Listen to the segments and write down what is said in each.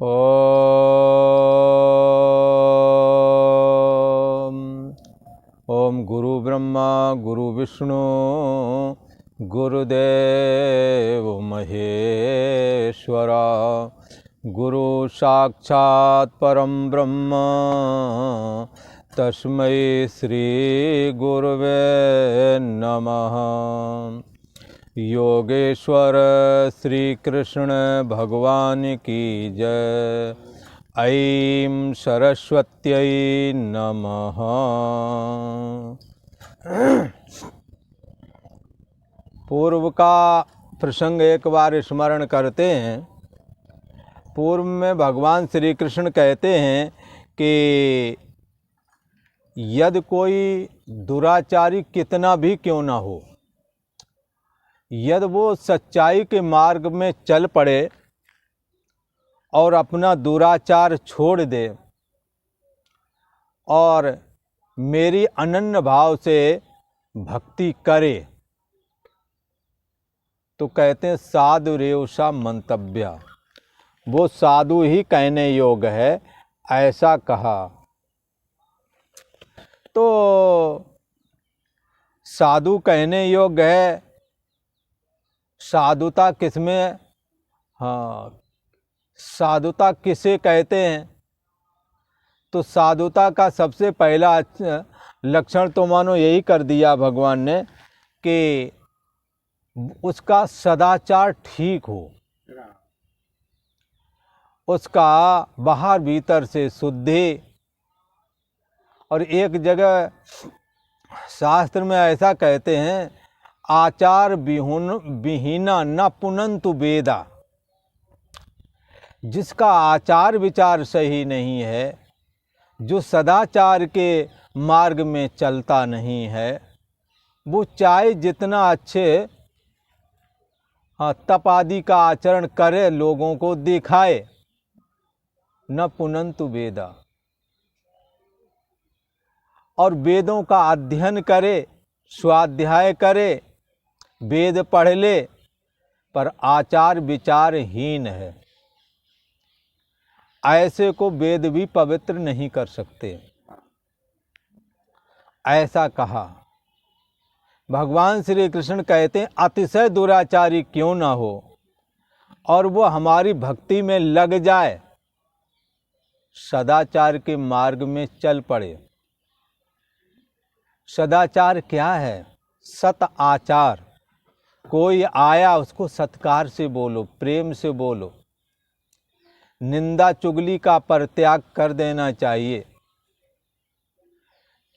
ओम ओम गुरु ब्रह्मा गुरु विष्णु गुरुदेव महेश्वरा गुरु साक्षात् परम ब्रह्म तस्मै श्री गुरुवे नमः। योगेश्वर श्री कृष्ण भगवान की जय। ऐं सरस्वत्यै नमः। पूर्व का प्रसंग एक बार स्मरण करते हैं। पूर्व में भगवान श्री कृष्ण कहते हैं कि यदि कोई दुराचारी कितना भी क्यों ना हो, यदि वो सच्चाई के मार्ग में चल पड़े और अपना दुराचार छोड़ दे और मेरी अनन्य भाव से भक्ति करे, तो कहते हैं साधु रेवसा मंतव्य, वो साधु ही कहने योग्य है, ऐसा कहा। तो साधु कहने योग्य है, साधुता किसमें, हाँ, साधुता किसे कहते हैं? तो साधुता का सबसे पहला लक्षण तो मानो यही कर दिया भगवान ने कि उसका सदाचार ठीक हो, उसका बाहर भीतर से शुद्धि। और एक जगह शास्त्र में ऐसा कहते हैं, आचार विहीना न पुनंतु वेदा। जिसका आचार विचार सही नहीं है, जो सदाचार के मार्ग में चलता नहीं है, वो चाहे जितना अच्छे तप आदि का आचरण करे, लोगों को दिखाए, न पुनंतु वेदा। और वेदों का अध्ययन करे, स्वाध्याय करे, वेद पढ़ ले, पर आचार विचारहीन है, ऐसे को वेद भी पवित्र नहीं कर सकते, ऐसा कहा। भगवान श्री कृष्ण कहते हैं अतिशय दुराचारी क्यों ना हो और वो हमारी भक्ति में लग जाए, सदाचार के मार्ग में चल पड़े। सदाचार क्या है? सत आचार। कोई आया उसको सत्कार से बोलो, प्रेम से बोलो, निंदा चुगली का परित्याग कर देना चाहिए,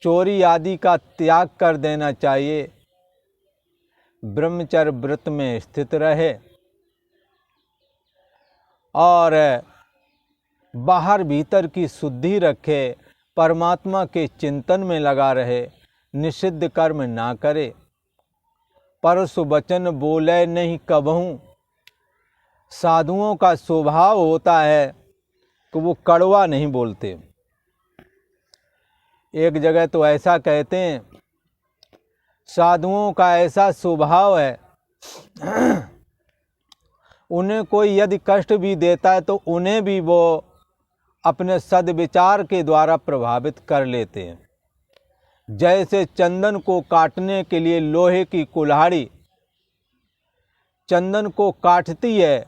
चोरी आदि का त्याग कर देना चाहिए, ब्रह्मचर्य व्रत में स्थित रहे और बाहर भीतर की शुद्धि रखे, परमात्मा के चिंतन में लगा रहे, निषिद्ध कर्म ना करे, परसु वचन बोले नहीं कबहूँ। साधुओं का स्वभाव होता है कि वो कड़वा नहीं बोलते। एक जगह तो ऐसा कहते हैं, साधुओं का ऐसा स्वभाव है, उन्हें कोई यदि कष्ट भी देता है तो उन्हें भी वो अपने सद्विचार के द्वारा प्रभावित कर लेते हैं। जैसे चंदन को काटने के लिए लोहे की कुल्हाड़ी चंदन को काटती है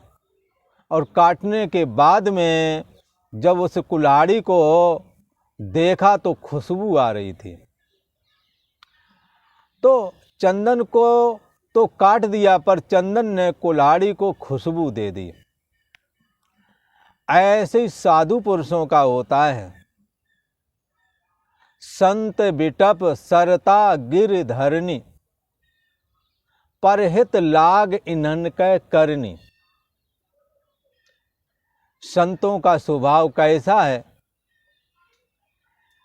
और काटने के बाद में जब उस कुल्हाड़ी को देखा तो खुशबू आ रही थी, तो चंदन को तो काट दिया पर चंदन ने कुल्हाड़ी को खुशबू दे दी। ऐसे ही साधु पुरुषों का होता है। संत बिटप सरता गिरधरनी, परहित लाग इन्हन कै करनी। संतों का स्वभाव कैसा है?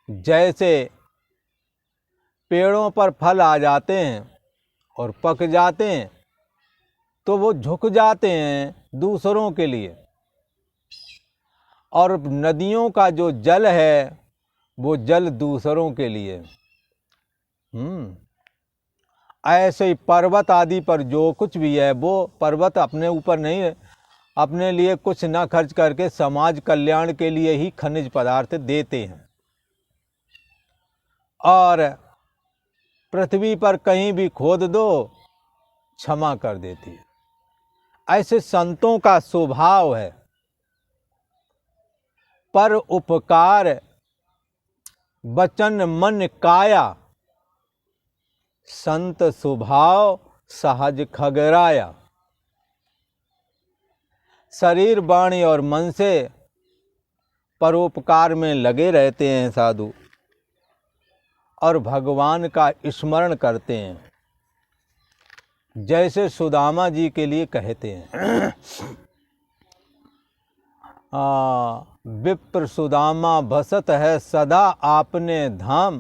जैसे पेड़ों पर फल आ जाते हैं और पक जाते हैं तो वो झुक जाते हैं दूसरों के लिए, और नदियों का जो जल है वो जल दूसरों के लिए। ऐसे ही पर्वत आदि पर जो कुछ भी है वो पर्वत अपने ऊपर नहीं अपने लिए कुछ न खर्च करके समाज कल्याण के लिए ही खनिज पदार्थ देते हैं और पृथ्वी पर कहीं भी खोद दो क्षमा कर देती है। ऐसे संतों का स्वभाव है। पर उपकार वचन मन काया, संत स्वभाव सहज खगराया। शरीर वाणी और मन से परोपकार में लगे रहते हैं साधु और भगवान का स्मरण करते हैं, जैसे सुदामा जी के लिए कहते हैं विप्र सुदामा बसत है सदा आपने धाम,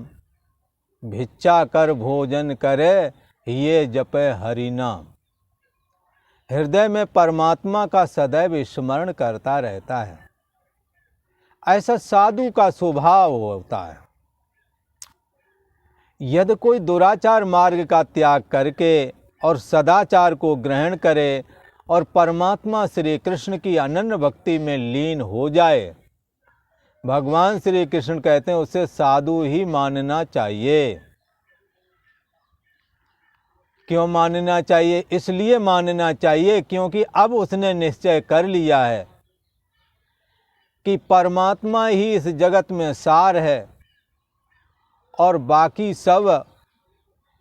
भिक्षा कर भोजन करे ये जपे हरि नाम। हृदय में परमात्मा का सदैव स्मरण करता रहता है। ऐसा साधु का स्वभाव होता है। यदि कोई दुराचार मार्ग का त्याग करके और सदाचार को ग्रहण करे और परमात्मा श्री कृष्ण की अनन्य भक्ति में लीन हो जाए, भगवान श्री कृष्ण कहते हैं उसे साधु ही मानना चाहिए। क्यों मानना चाहिए? इसलिए मानना चाहिए क्योंकि अब उसने निश्चय कर लिया है कि परमात्मा ही इस जगत में सार है और बाकी सब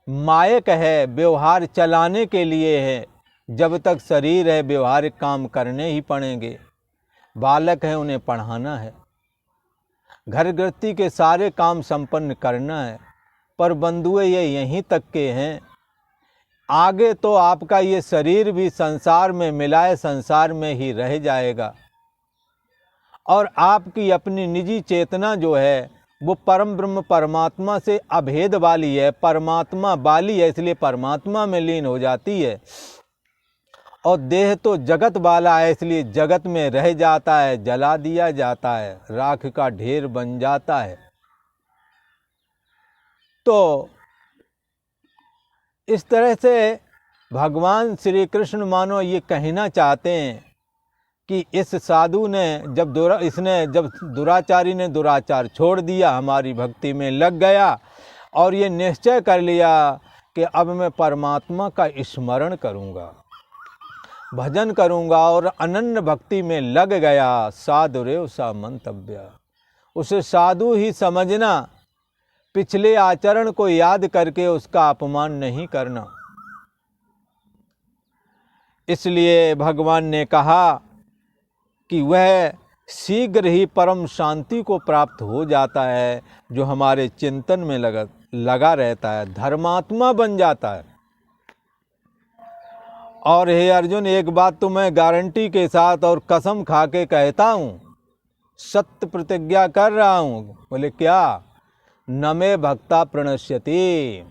मायक है, व्यवहार चलाने के लिए है। जब तक शरीर है व्यवहारिक काम करने ही पड़ेंगे। बालक है उन्हें पढ़ाना है, घर गृहस्थी के सारे काम संपन्न करना है। पर बंधुए ये यहीं तक के हैं, आगे तो आपका ये शरीर भी संसार में मिलाए संसार में ही रह जाएगा और आपकी अपनी निजी चेतना जो है वो परम ब्रह्म परमात्मा से अभेद वाली है, परमात्मा वाली है, इसलिए परमात्मा में लीन हो जाती है। और देह तो जगत वाला है, इसलिए जगत में रह जाता है, जला दिया जाता है, राख का ढेर बन जाता है। तो इस तरह से भगवान श्री कृष्ण मानो ये कहना चाहते हैं कि इस साधु ने जब दुराचारी ने दुराचार छोड़ दिया, हमारी भक्ति में लग गया और ये निश्चय कर लिया कि अब मैं परमात्मा का स्मरण करूँगा, भजन करूँगा और अनन्य भक्ति में लग गया, साधुरेव सा मंतव्य। उसे साधु ही समझना, पिछले आचरण को याद करके उसका अपमान नहीं करना। इसलिए भगवान ने कहा कि वह शीघ्र ही परम शांति को प्राप्त हो जाता है जो हमारे चिंतन में लगा रहता है, धर्मात्मा बन जाता है। और हे अर्जुन, एक बात तो मैं गारंटी के साथ और कसम खा के कहता हूँ, सत्य प्रतिज्ञा कर रहा हूँ। बोले क्या? न मे भक्ता प्रणश्यति।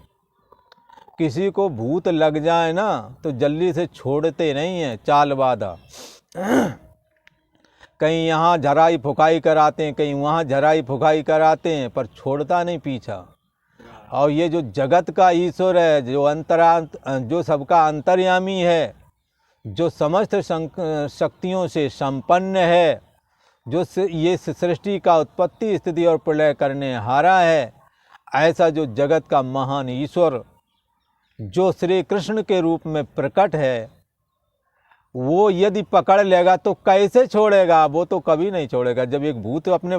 किसी को भूत लग जाए ना तो जल्दी से छोड़ते नहीं हैं, चालबादा। कहीं यहाँ झराई फुकाई कराते हैं, कहीं वहाँ झराई फुकाई कराते हैं, पर छोड़ता नहीं पीछा। और ये जो जगत का ईश्वर है, जो सबका अंतर्यामी है, जो समस्त शक्तियों से संपन्न है, जो ये सृष्टि का उत्पत्ति स्थिति और प्रलय करने हारा है, ऐसा जो जगत का महान ईश्वर जो श्री कृष्ण के रूप में प्रकट है, वो यदि पकड़ लेगा तो कैसे छोड़ेगा? वो तो कभी नहीं छोड़ेगा। जब एक भूत अपने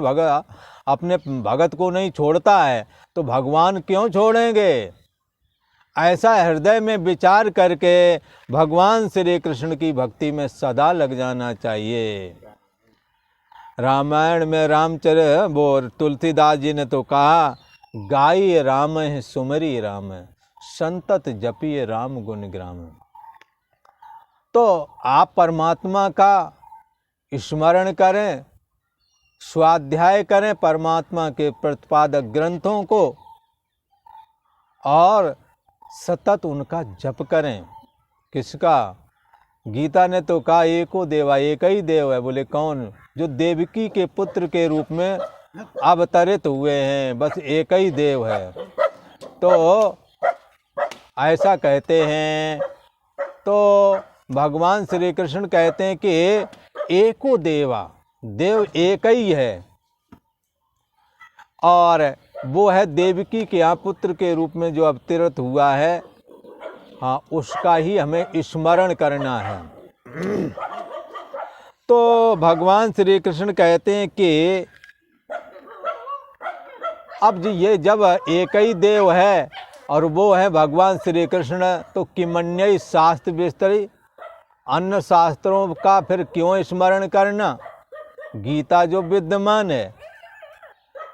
भगत को नहीं छोड़ता है तो भगवान क्यों छोड़ेंगे? ऐसा हृदय में विचार करके भगवान श्री कृष्ण की भक्ति में सदा लग जाना चाहिए। रामायण में तुलसीदास जी ने तो कहा, गाई राम है सुमरी राम, संतत जपिए राम गुण ग्राम। तो आप परमात्मा का स्मरण करें, स्वाध्याय करें परमात्मा के प्रतिपादक ग्रंथों को और सतत उनका जप करें। किसका? गीता ने तो कहा एको देवा, एक ही देव है। बोले कौन? जो देवकी के पुत्र के रूप में अवतरित हुए हैं, बस एक ही देव है। तो ऐसा कहते हैं। तो भगवान श्री कृष्ण कहते हैं कि एको देवा, देव एक ही है और वो है देवकी के यहाँ पुत्र के रूप में जो अवतरित हुआ है, हाँ, उसका ही हमें स्मरण करना है। तो भगवान श्री कृष्ण कहते हैं कि अब जी ये जब एक ही देव है और वो है भगवान श्री कृष्ण, तो किमन्य शास्त्र विस्तरी, अन्य शास्त्रों का फिर क्यों स्मरण करना। गीता जो विद्यमान है,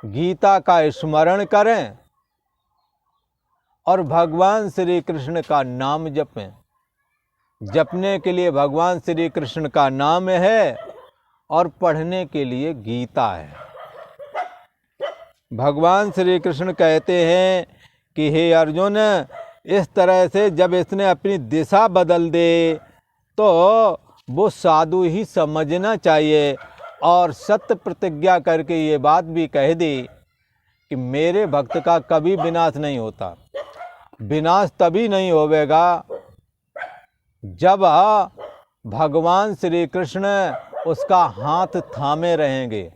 गीता का स्मरण करें और भगवान श्री कृष्ण का नाम जपें। जपने के लिए भगवान श्री कृष्ण का नाम है और पढ़ने के लिए गीता है। भगवान श्री कृष्ण कहते हैं कि हे अर्जुन, इस तरह से जब इसने अपनी दिशा बदल दे तो वो साधु ही समझना चाहिए और सत्य प्रतिज्ञा करके ये बात भी कह दी कि मेरे भक्त का कभी विनाश नहीं होता। विनाश तभी नहीं होवेगा जब भगवान श्री कृष्ण उसका हाथ थामे रहेंगे।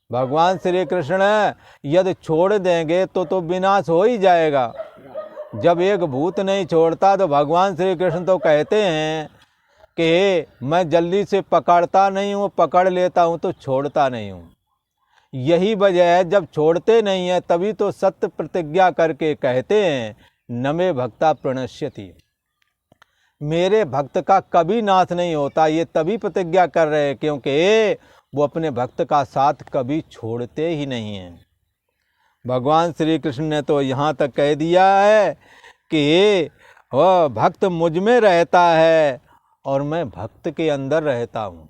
भगवान श्री कृष्ण यदि छोड़ देंगे तो विनाश हो ही जाएगा। जब एक भूत नहीं छोड़ता तो भगवान श्री कृष्ण तो कहते हैं कि मैं जल्दी से पकड़ता नहीं हूँ, पकड़ लेता हूँ तो छोड़ता नहीं हूँ। यही वजह है, जब छोड़ते नहीं हैं तभी तो सत्य प्रतिज्ञा करके कहते हैं न मे भक्ता प्रणश्यति, मेरे भक्त का कभी नाश नहीं होता। ये तभी प्रतिज्ञा कर रहे हैं क्योंकि वो अपने भक्त का साथ कभी छोड़ते ही नहीं हैं। भगवान श्री कृष्ण ने तो यहाँ तक कह दिया है कि वह भक्त मुझ में रहता है और मैं भक्त के अंदर रहता हूँ।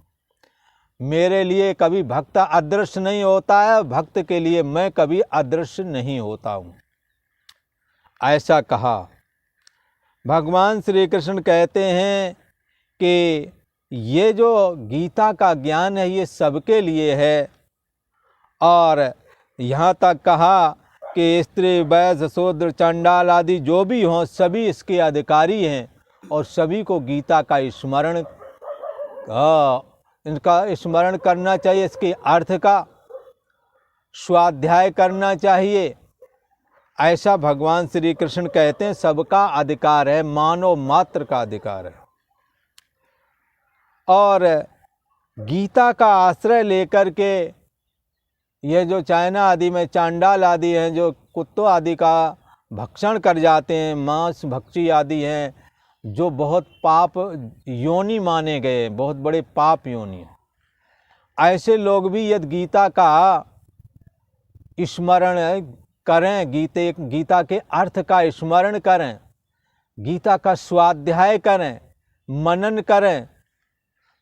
मेरे लिए कभी भक्त अदृश्य नहीं होता है, भक्त के लिए मैं कभी अदृश्य नहीं होता हूँ, ऐसा कहा। भगवान श्री कृष्ण कहते हैं कि ये जो गीता का ज्ञान है ये सबके लिए है और यहाँ तक कहा कि स्त्री वैश्य शूद्र चंडाल आदि जो भी हों सभी इसके अधिकारी हैं और सभी को गीता का स्मरण इनका स्मरण करना चाहिए, इसके अर्थ का स्वाध्याय करना चाहिए। ऐसा भगवान श्री कृष्ण कहते हैं सबका अधिकार है, मानव मात्र का अधिकार है। और गीता का आश्रय लेकर के ये जो चाइना आदि में चांडाल आदि हैं जो कुत्तों आदि का भक्षण कर जाते हैं, मांस भक्षी आदि हैं जो बहुत पाप योनि माने गए, बहुत बड़े पाप योनि हैं, ऐसे लोग भी यदि गीता का स्मरण करें, गीता के अर्थ का स्मरण करें, गीता का स्वाध्याय करें, मनन करें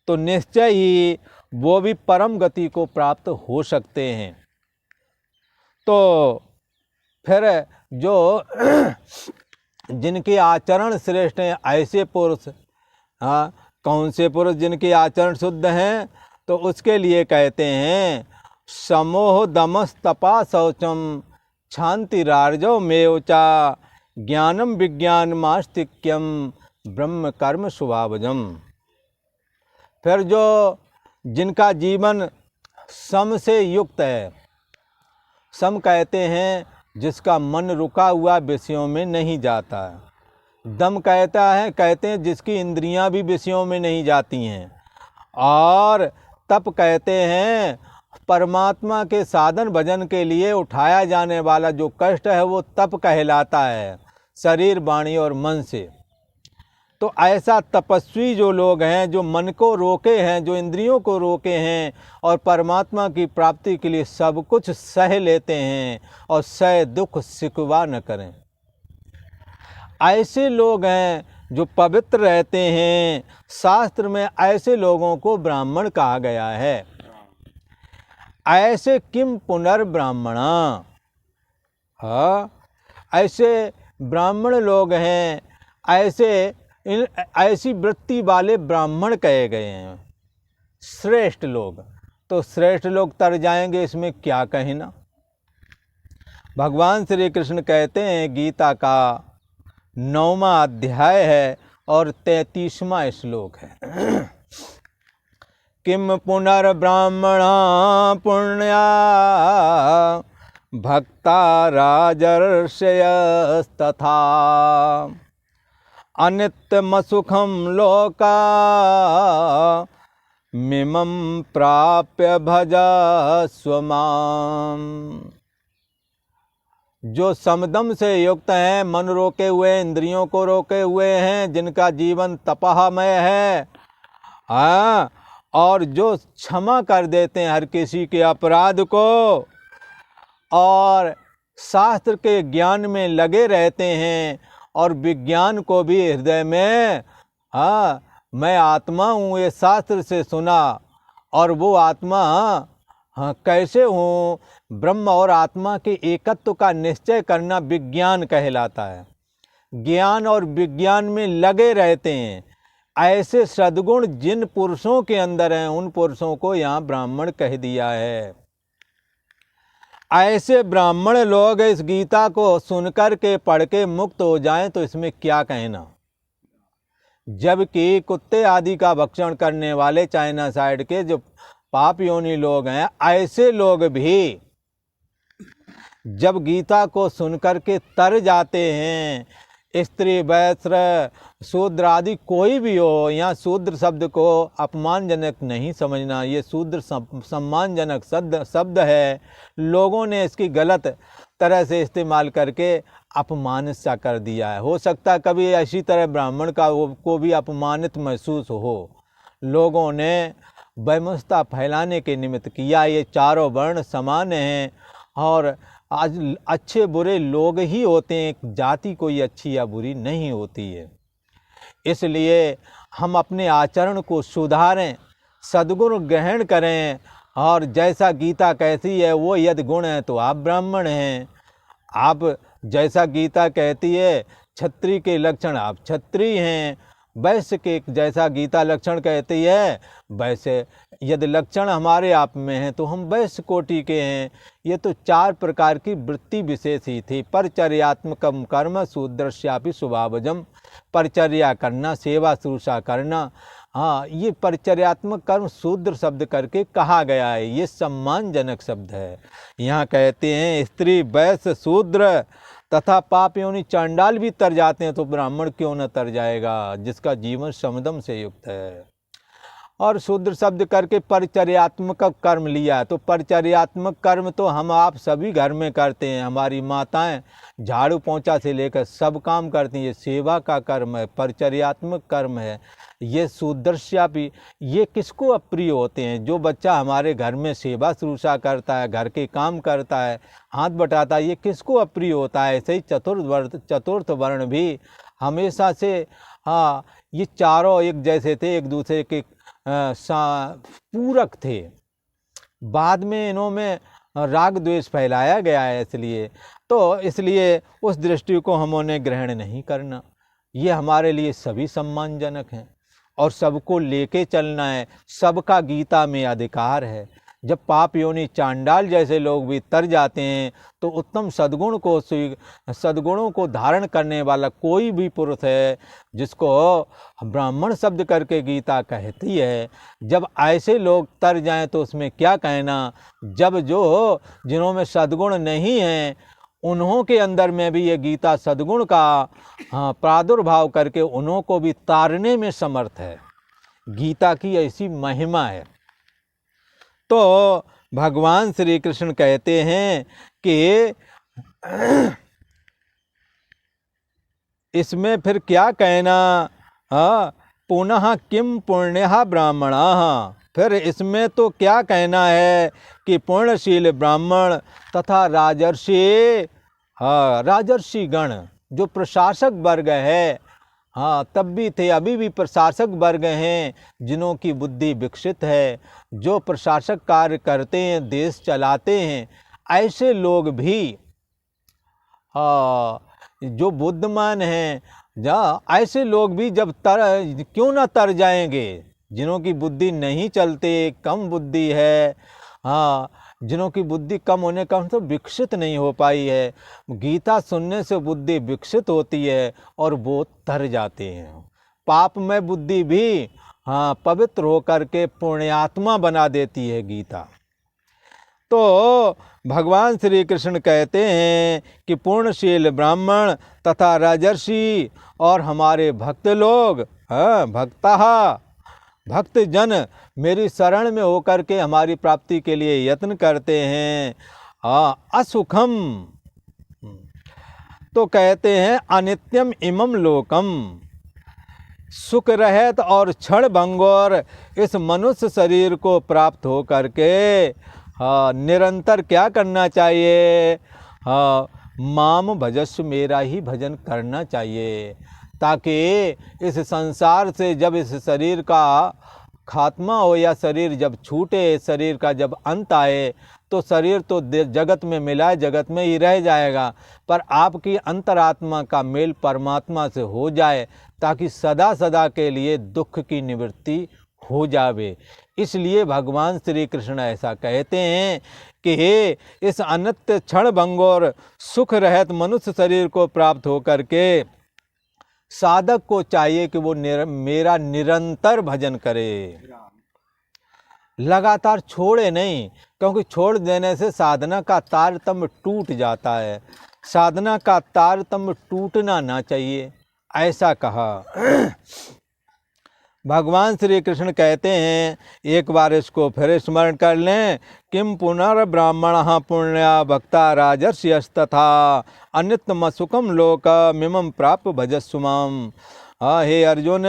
तो निश्चय ही वो भी परम गति को प्राप्त हो सकते हैं। तो फिर जो जिनके आचरण श्रेष्ठ हैं ऐसे पुरुष, हाँ, कौन से पुरुष जिनके आचरण शुद्ध हैं, तो उसके लिए कहते हैं समोह दमस तपा शौचम क्षांतिरार्जव मेवचा ज्ञानम विज्ञान मास्तिक्यम ब्रह्म कर्म स्वभावजम। फिर जो जिनका जीवन सम से युक्त है, सम कहते हैं जिसका मन रुका हुआ विषयों में नहीं जाता है, दम कहते हैं जिसकी इंद्रियां भी विषयों में नहीं जाती हैं, और तप कहते हैं परमात्मा के साधन भजन के लिए उठाया जाने वाला जो कष्ट है वो तप कहलाता है, शरीर वाणी और मन से। तो ऐसा तपस्वी जो लोग हैं, जो मन को रोके हैं, जो इंद्रियों को रोके हैं और परमात्मा की प्राप्ति के लिए सब कुछ सह लेते हैं और सह दुख सिकवा न करें, ऐसे लोग हैं जो पवित्र रहते हैं। शास्त्र में ऐसे लोगों को ब्राह्मण कहा गया है। ऐसे किम पुनर्ब्राह्मणा, हाँ, ऐसे ब्राह्मण लोग हैं, ऐसी वृत्ति वाले ब्राह्मण कहे गए हैं, श्रेष्ठ लोग। तो श्रेष्ठ लोग तर जाएंगे, इसमें क्या कहना। भगवान श्री कृष्ण कहते हैं, गीता का 9वां अध्याय है और 33वां श्लोक है। किम पुनर्ब्राह्मणा पुण्या भक्ता राजर्षयस्तथा अनित्यमसुखं लोका मिमं प्राप्य भजस्व माम्। जो समदम से युक्त हैं, मन रोके हुए, इंद्रियों को रोके हुए हैं, जिनका जीवन तपहमय है, और जो क्षमा कर देते हैं हर किसी के अपराध को, और शास्त्र के ज्ञान में लगे रहते हैं, और विज्ञान को भी हृदय में मैं आत्मा हूँ ये शास्त्र से सुना, और वो आत्मा कैसे हूँ, ब्रह्म और आत्मा के एकत्व का निश्चय करना विज्ञान कहलाता है। ज्ञान और विज्ञान में लगे रहते हैं, ऐसे सद्गुण जिन पुरुषों के अंदर हैं, उन पुरुषों को यहाँ ब्राह्मण कह दिया है। ऐसे ब्राह्मण लोग इस गीता को सुनकर के पढ़ के मुक्त हो जाएं तो इसमें क्या कहना। जबकि कुत्ते आदि का भक्षण करने वाले चाइना साइड के जो पाप योनि लोग हैं, ऐसे लोग भी जब गीता को सुनकर के तर जाते हैं, स्त्री वैश्य शूद्र आदि कोई भी हो, यहाँ शूद्र शब्द को अपमानजनक नहीं समझना, ये शूद्र सम्मानजनक शब्द है। लोगों ने इसकी गलत तरह से इस्तेमाल करके अपमानित सा कर दिया है। हो सकता है कभी ऐसी तरह ब्राह्मण को भी अपमानित महसूस हो। लोगों ने वैमनस्यता फैलाने के निमित्त किया। ये चारों वर्ण समान हैं और आज अच्छे बुरे लोग ही होते हैं, जाति कोई अच्छी या बुरी नहीं होती है। इसलिए हम अपने आचरण को सुधारें, सद्गुण ग्रहण करें, और जैसा गीता कहती है वो यदि गुण है तो आप ब्राह्मण हैं। आप जैसा गीता कहती है क्षत्रिय के लक्षण, आप क्षत्रिय हैं। वैश्य के जैसा गीता लक्षण कहती है, वैसे यदि लक्षण हमारे आप में हैं तो हम वैश्य कोटि के हैं। ये तो 4 प्रकार की वृत्ति विशेष ही थी। परिचर्यात्मकम कर्म शूद्रस्यापि स्वभावजम, परिचर्या करना, सेवा शुश्रूषा करना, हाँ, ये परिचर्यात्मक कर्म शूद्र शब्द करके कहा गया है। ये सम्मानजनक शब्द है। यहाँ कहते हैं स्त्री वैश्य शूद्र तथा पाप योनि चांडाल भी तर जाते हैं, तो ब्राह्मण क्यों न तर जाएगा जिसका जीवन समदम से युक्त है। और शूद्र शब्द करके परिचर्यात्मक कर्म लिया। तो परिचर्यात्मक कर्म तो हम आप सभी घर में करते हैं। हमारी माताएं झाड़ू पोंछा से लेकर सब काम करती हैं। ये सेवा का कर्म है, परिचर्यात्मक कर्म है। ये शूद्रस्यापि, ये किसको अप्रिय होते हैं? जो बच्चा हमारे घर में सेवा शुश्रूषा करता है, घर के काम करता है, हाथ बटाता है, ये किसको अप्रिय होता है? ऐसे ही चतुर्थ वर्ण भी हमेशा से, हाँ, ये चारों एक जैसे थे, एक दूसरे के पूरक थे। बाद में इन्हों में राग द्वेष फैलाया गया है, इसलिए उस दृष्टि को हमने ग्रहण नहीं करना। ये हमारे लिए सभी सम्मानजनक हैं और सबको लेके चलना है। सबका गीता में अधिकार है। जब पाप योनि चांडाल जैसे लोग भी तर जाते हैं तो उत्तम सद्गुणों को धारण करने वाला कोई भी पुरुष है, जिसको ब्राह्मण शब्द करके गीता कहती है, जब ऐसे लोग तर जाएं तो उसमें क्या कहना। जब जिन्हों में सद्गुण नहीं हैं, उन्हों के अंदर में भी ये गीता सद्गुण का प्रादुर्भाव करके उन्हों को भी तारने में समर्थ है। गीता की ऐसी महिमा है। तो भगवान श्री कृष्ण कहते हैं कि इसमें फिर क्या कहना, पुनः किम पुण्यः ब्राह्मणाः, फिर इसमें तो क्या कहना है कि पुण्यशील ब्राह्मण तथा राजर्षि गण, जो प्रशासक वर्ग है, हाँ, तब भी थे, अभी भी प्रशासक वर्ग हैं, जिन्हों की बुद्धि विकसित है, जो प्रशासक कार्य करते हैं, देश चलाते हैं, ऐसे लोग भी जो बुद्धिमान हैं, ऐसे लोग भी जब क्यों ना तर जाएंगे। जिन्हों की बुद्धि नहीं चलते, कम बुद्धि है, हाँ, जिन्हों की बुद्धि कम होने का तो विकसित नहीं हो पाई है, गीता सुनने से बुद्धि विकसित होती है और वो तर जाते हैं। पापमय बुद्धि भी पवित्र होकर के पुण्यात्मा बना देती है गीता। तो भगवान श्री कृष्ण कहते हैं कि पूर्णशील ब्राह्मण तथा राजर्षि और हमारे भक्त लोग, भक्त जन मेरी शरण में होकर के हमारी प्राप्ति के लिए यत्न करते हैं। असुखम, तो कहते हैं अनित्यम इमम लोकम, सुख रहित और क्षण भंगुर इस मनुष्य शरीर को प्राप्त हो करके निरंतर क्या करना चाहिए? माम भजस्व, मेरा ही भजन करना चाहिए, ताकि इस संसार से जब इस शरीर का खात्मा हो या शरीर जब छूटे, शरीर का जब अंत आए, तो शरीर तो जगत में मिला है, जगत में ही रह जाएगा, पर आपकी अंतरात्मा का मेल परमात्मा से हो जाए, ताकि सदा सदा के लिए दुख की निवृत्ति हो जावे। इसलिए भगवान श्री कृष्ण ऐसा कहते हैं कि हे इस अनित्य क्षण भंगुर सुख रहित मनुष्य शरीर को प्राप्त होकर के साधक को चाहिए कि वो मेरा निरंतर भजन करे, लगातार छोड़े नहीं, क्योंकि छोड़ देने से साधना का तारतम्य टूट जाता है। साधना का तारतम्य टूटना ना चाहिए, ऐसा कहा। भगवान श्री कृष्ण कहते हैं, एक बार इसको फिर स्मरण कर लें, किम पुनर्ब्राह्मण पुण्या भक्ता राजर्षयस्तथा अनित्यम सुखम लोकमिमं प्राप्य भजस्वमाम। हे अर्जुन,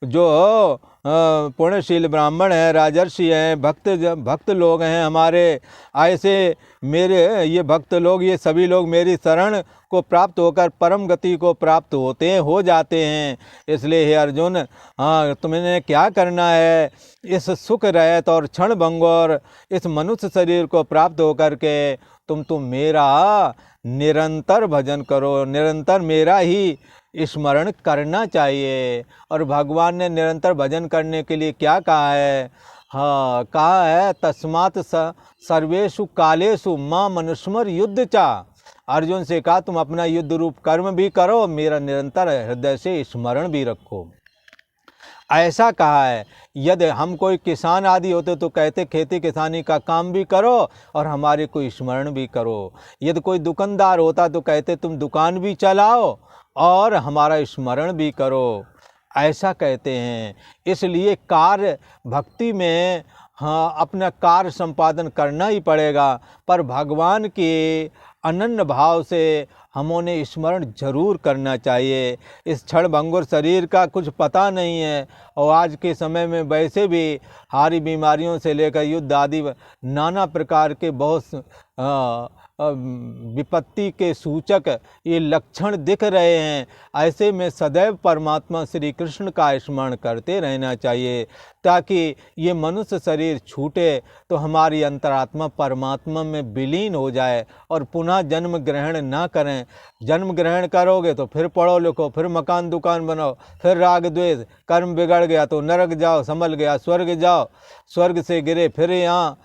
जो पुण्यशील ब्राह्मण हैं, राजर्षि हैं, भक्त लोग हैं हमारे, ऐसे मेरे ये भक्त लोग, ये सभी लोग मेरी शरण को प्राप्त होकर परम गति को प्राप्त होते हैं, हो जाते हैं। इसलिए हे अर्जुन, तुम्हें क्या करना है? इस सुख रहित और क्षण भंगुर इस मनुष्य शरीर को प्राप्त होकर के तुम मेरा निरंतर भजन करो, निरंतर मेरा ही स्मरण करना चाहिए। और भगवान ने निरंतर भजन करने के लिए क्या कहा है? कहा है, तस्मात् सर्वेषु कालेषु मां मनुस्मर युद्ध चा। अर्जुन से कहा, तुम अपना युद्ध रूप कर्म भी करो, मेरा निरंतर हृदय से स्मरण भी रखो, ऐसा कहा है। यदि हम कोई किसान आदि होते तो कहते खेती किसानी का काम भी करो और हमारे को स्मरण भी करो। यदि कोई दुकानदार होता तो कहते तुम दुकान भी चलाओ और हमारा स्मरण भी करो, ऐसा कहते हैं। इसलिए कार्य भक्ति में अपना कार्य संपादन करना ही पड़ेगा, पर भगवान के अनन्य भाव से हमने स्मरण जरूर करना चाहिए। इस क्षण भंगुर शरीर का कुछ पता नहीं है, और आज के समय में वैसे भी हारी बीमारियों से लेकर युद्ध आदि नाना प्रकार के बहुत विपत्ति के सूचक ये लक्षण दिख रहे हैं। ऐसे में सदैव परमात्मा श्री कृष्ण का स्मरण करते रहना चाहिए, ताकि ये मनुष्य शरीर छूटे तो हमारी अंतरात्मा परमात्मा में विलीन हो जाए और पुनः जन्म ग्रहण ना करें। जन्म ग्रहण करोगे तो फिर पढ़ो लिखो, फिर मकान दुकान बनाओ, फिर राग द्वेष, कर्म बिगड़ गया तो नरक जाओ, संभल गया स्वर्ग जाओ, स्वर्ग से गिरे फिर यहाँ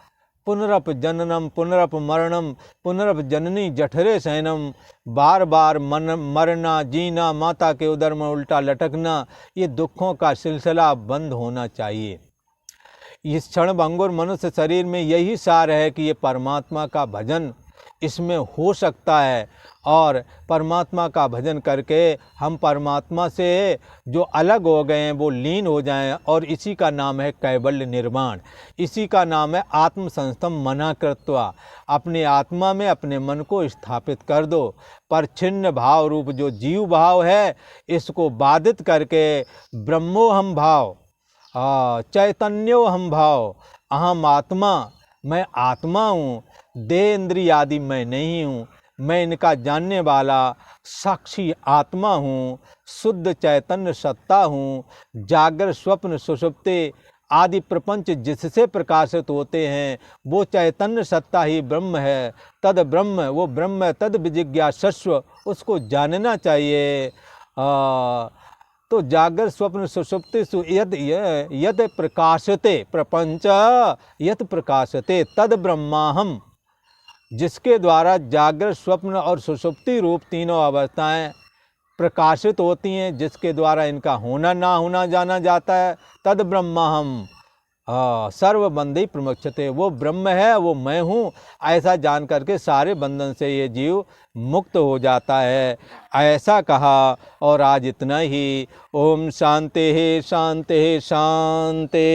पुनरप जननम पुनरप मरणम पुनरप जननी जठरे शयनम। बार बार मरना, जीना, माता के उदर में उल्टा लटकना, ये दुखों का सिलसिला बंद होना चाहिए। इस क्षण भंगुर मनुष्य शरीर में यही सार है कि ये परमात्मा का भजन इसमें हो सकता है, और परमात्मा का भजन करके हम परमात्मा से जो अलग हो गए हैं वो लीन हो जाएं, और इसी का नाम है कैवल्य निर्वाण, इसी का नाम है आत्म संस्थम मना कृत्वा। अपने आत्मा में अपने मन को स्थापित कर दो, पर छिन्न भाव रूप जो जीव भाव है इसको बाधित करके ब्रह्मोहम भाव, चैतन्योहम भाव, अहम आत्मा, मैं आत्मा हूँ, देह इंद्रिय आदि मैं नहीं हूँ, मैं इनका जानने वाला साक्षी आत्मा हूँ, शुद्ध चैतन्य सत्ता हूँ। जागर स्वप्न सुषुप्ति आदि प्रपंच जिससे प्रकाशित होते हैं वो चैतन्य सत्ता ही ब्रह्म है। तद ब्रह्म, वो ब्रह्म तद विजिज्ञासस्व, उसको जानना चाहिए। तो जागर स्वप्न सुषुप्ति यद प्रकाशते प्रपंच यद प्रकाशते तद ब्रह्माहम, जिसके द्वारा जागृत स्वप्न और सुषुप्ति रूप तीनों अवस्थाएं प्रकाशित होती हैं, जिसके द्वारा इनका होना ना होना जाना जाता है। तद ब्रह्महम सर्वबंधी प्रमुच्यते, वो ब्रह्म है, वो मैं हूँ, ऐसा जान करके सारे बंधन से ये जीव मुक्त हो जाता है। ऐसा कहा और आज इतना ही। ओम शांति शांति शांति।